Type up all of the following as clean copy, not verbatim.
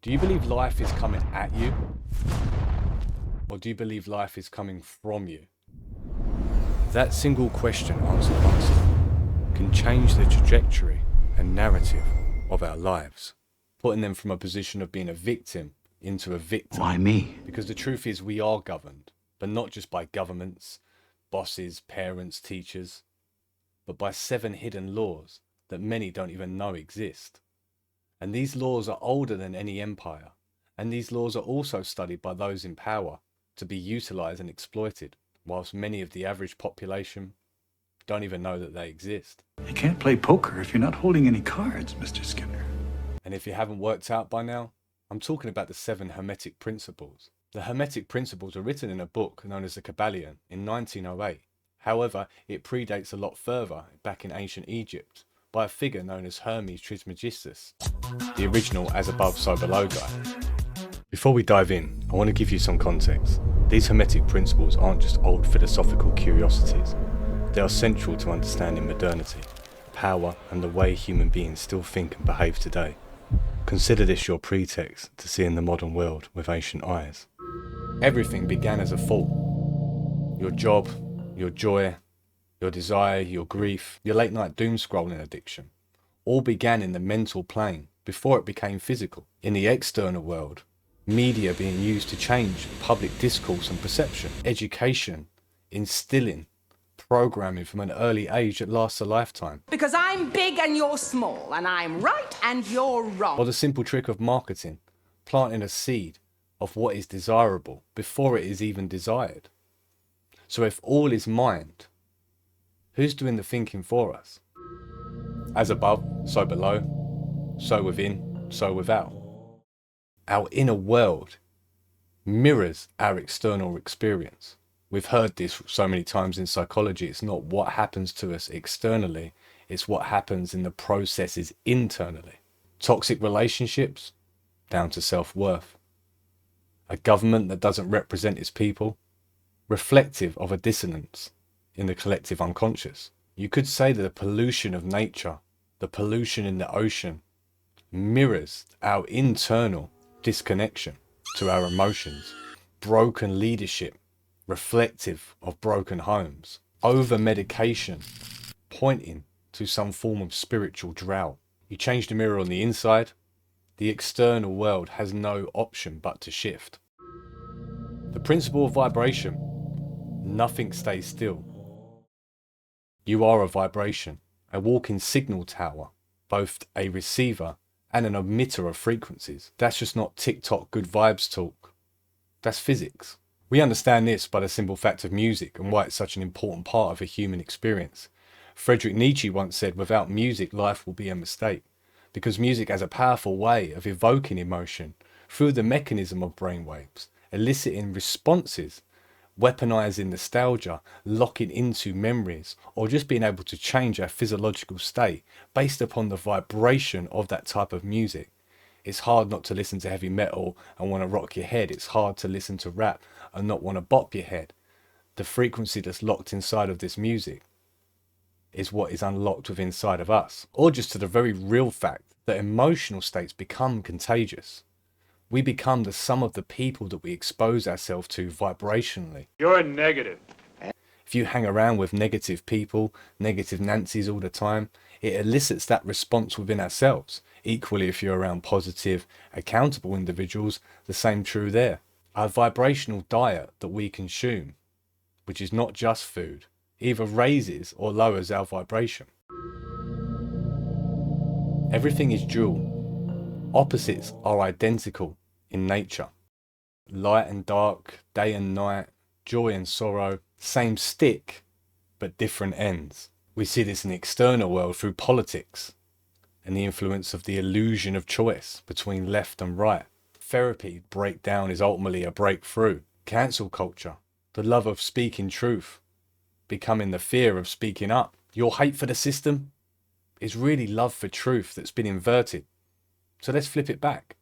Do you believe life is coming at you? Or do you believe life is coming from you? That single question answered once can change the trajectory and narrative of our lives, putting them from a position of being a victim into a victim. Why me? Because the truth is we are governed, but not just by governments, bosses, parents, teachers, but by 7 hidden laws that many don't even know exist. And these laws are older than any empire, and these laws are also studied by those in power to be utilized and exploited, whilst many of the average population don't even know that they exist. You can't play poker if you're not holding any cards, Mr. Skinner. And if you haven't worked out by now, I'm talking about the 7 Hermetic Principles. The Hermetic Principles are written in a book known as the Kybalion in 1908. However, it predates a lot further, back in ancient Egypt, by a figure known as Hermes Trismegistus, the original as above so below guy. Before we dive in, I want to give you some context. These Hermetic Principles aren't just old philosophical curiosities. They are central to understanding modernity, power, and the way human beings still think and behave today. Consider this your pretext to seeing the modern world with ancient eyes. Everything began as a thought. Your job, your joy, your desire, your grief, your late night doom scrolling addiction, all began in the mental plane before it became physical. In the external world, media being used to change public discourse and perception, education, instilling, programming from an early age that lasts a lifetime. Because I'm big and you're small, and I'm right and you're wrong. Or the simple trick of marketing, planting a seed of what is desirable before it is even desired. So if all is mind, who's doing the thinking for us? As above, so below, so within, so without. Our inner world mirrors our external experience. We've heard this so many times in psychology. It's not what happens to us externally, it's what happens in the processes internally. Toxic relationships, down to self-worth. A government that doesn't represent its people, reflective of a dissonance in the collective unconscious. You could say that the pollution of nature, the pollution in the ocean, mirrors our internal disconnection to our emotions. Broken leadership, reflective of broken homes. Over-medication, pointing to some form of spiritual drought. You change the mirror on the inside, the external world has no option but to shift. The principle of vibration, nothing stays still. You are a vibration, a walking signal tower, both a receiver and an emitter of frequencies. That's just not TikTok good vibes talk. That's physics. We understand this by the simple fact of music and why it's such an important part of a human experience. Friedrich Nietzsche once said, without music, life will be a mistake. Because music has a powerful way of evoking emotion through the mechanism of brainwaves, eliciting responses, weaponizing nostalgia, locking into memories, or just being able to change our physiological state based upon the vibration of that type of music. It's hard not to listen to heavy metal and want to rock your head. It's hard to listen to rap and not want to bop your head. The frequency that's locked inside of this music is what is unlocked within inside of us. Or just to the very real fact that emotional states become contagious. We become the sum of the people that we expose ourselves to vibrationally. You're negative. If you hang around with negative people, negative Nancys all the time, it elicits that response within ourselves. Equally, if you're around positive, accountable individuals, the same true there. Our vibrational diet that we consume, which is not just food, either raises or lowers our vibration. Everything is dual. Opposites are identical in nature. Light and dark, day and night, joy and sorrow, same stick, but different ends. We see this in the external world through politics and the influence of the illusion of choice between left and right. Therapy breakdown is ultimately a breakthrough. Cancel culture, the love of speaking truth, becoming the fear of speaking up. Your hate for the system is really love for truth that's been inverted. So let's flip it back.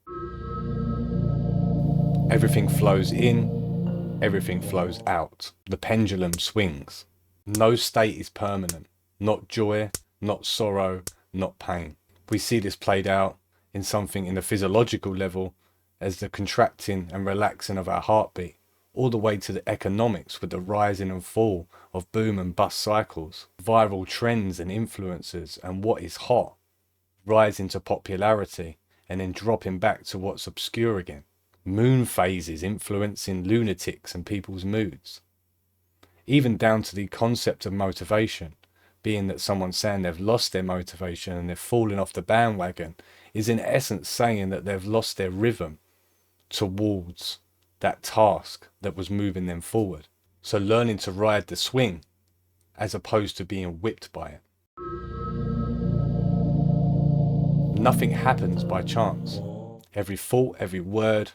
Everything flows in, everything flows out. The pendulum swings. No state is permanent. Not joy, not sorrow, not pain. We see this played out in something in the physiological level as the contracting and relaxing of our heartbeat, all the way to the economics with the rising and fall of boom and bust cycles, viral trends and influencers, and what is hot rising to popularity and then dropping back to what's obscure again. Moon phases influencing lunatics and people's moods. Even down to the concept of motivation, being that someone saying they've lost their motivation and they've fallen off the bandwagon, is in essence saying that they've lost their rhythm towards that task that was moving them forward. So learning to ride the swing as opposed to being whipped by it. Nothing happens by chance. Every thought, every word,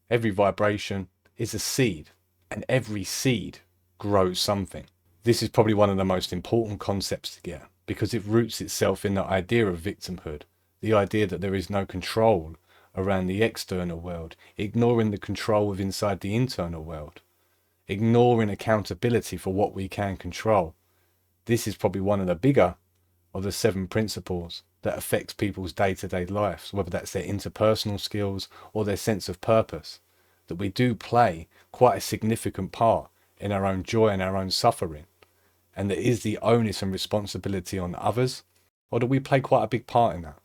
every vibration is a seed, and every seed grows something. This is probably one of the most important concepts to get, because it roots itself in the idea of victimhood, the idea that there is no control around the external world, ignoring the control of inside the internal world, ignoring accountability for what we can control. This is probably one of the bigger of the 7 principles that affects people's day-to-day lives, whether that's their interpersonal skills or their sense of purpose, that we do play quite a significant part in our own joy and our own suffering, and that is the onus and responsibility on others, or do we play quite a big part in that?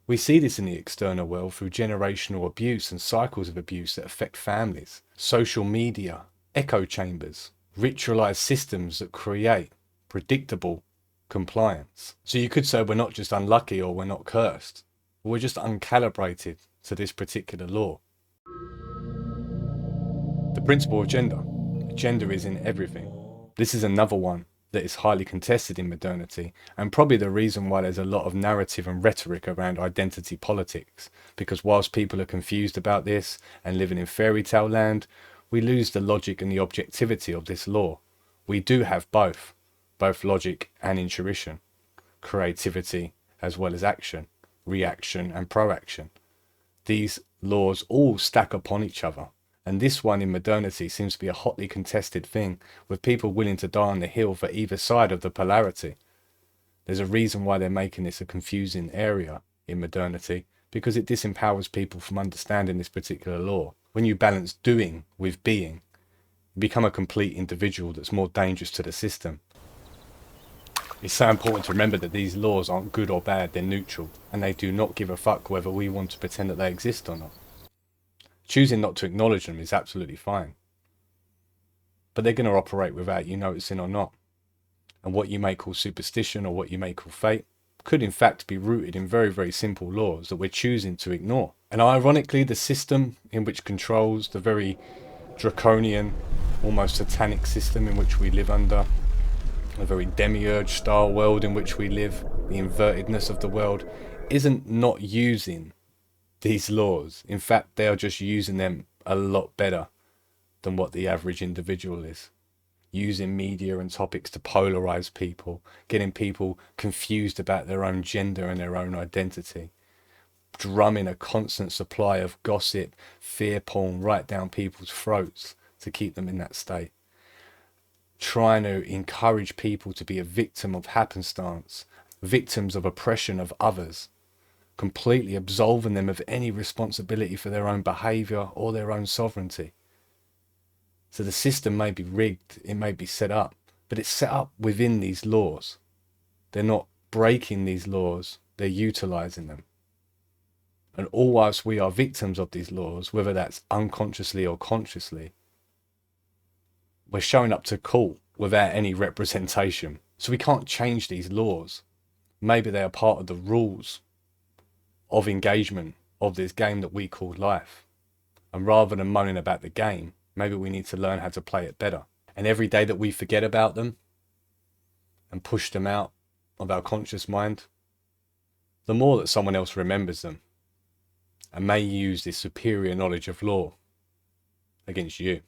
We see this in the external world through generational abuse and cycles of abuse that affect families, social media, echo chambers, ritualized systems that create predictable compliance. So you could say we're not just unlucky or we're not cursed, we're just uncalibrated to this particular law. The principle of gender. Gender is in everything. This is another one that is highly contested in modernity, and probably the reason why there's a lot of narrative and rhetoric around identity politics, because whilst people are confused about this and living in fairy tale land, we lose the logic and the objectivity of this law. We do have both logic and intuition, creativity as well as action, reaction and proaction. These laws all stack upon each other. And this one in modernity seems to be a hotly contested thing, with people willing to die on the hill for either side of the polarity. There's a reason why they're making this a confusing area in modernity, because it disempowers people from understanding this particular law. When you balance doing with being, you become a complete individual that's more dangerous to the system. It's so important to remember that these laws aren't good or bad, they're neutral, and they do not give a fuck whether we want to pretend that they exist or not. Choosing not to acknowledge them is absolutely fine. But they're going to operate without you noticing or not. And what you may call superstition or what you may call fate could in fact be rooted in very, very simple laws that we're choosing to ignore. And ironically, the system in which controls the very draconian, almost satanic system in which we live under, a very demiurge style world in which we live, the invertedness of the world, isn't not using these laws. In fact, they are just using them a lot better than what the average individual is. Using media and topics to polarize people, getting people confused about their own gender and their own identity, drumming a constant supply of gossip, fear porn right down people's throats to keep them in that state. Trying to encourage people to be a victim of happenstance, victims of oppression of others, completely absolving them of any responsibility for their own behaviour or their own sovereignty. So the system may be rigged, it may be set up, but it's set up within these laws. They're not breaking these laws, they're utilising them. And all whilst we are victims of these laws, whether that's unconsciously or consciously, we're showing up to court without any representation. So we can't change these laws. Maybe they are part of the rules of engagement of this game that we call life. And rather than moaning about the game, maybe we need to learn how to play it better. And every day that we forget about them and push them out of our conscious mind, the more that someone else remembers them and may use this superior knowledge of law against you.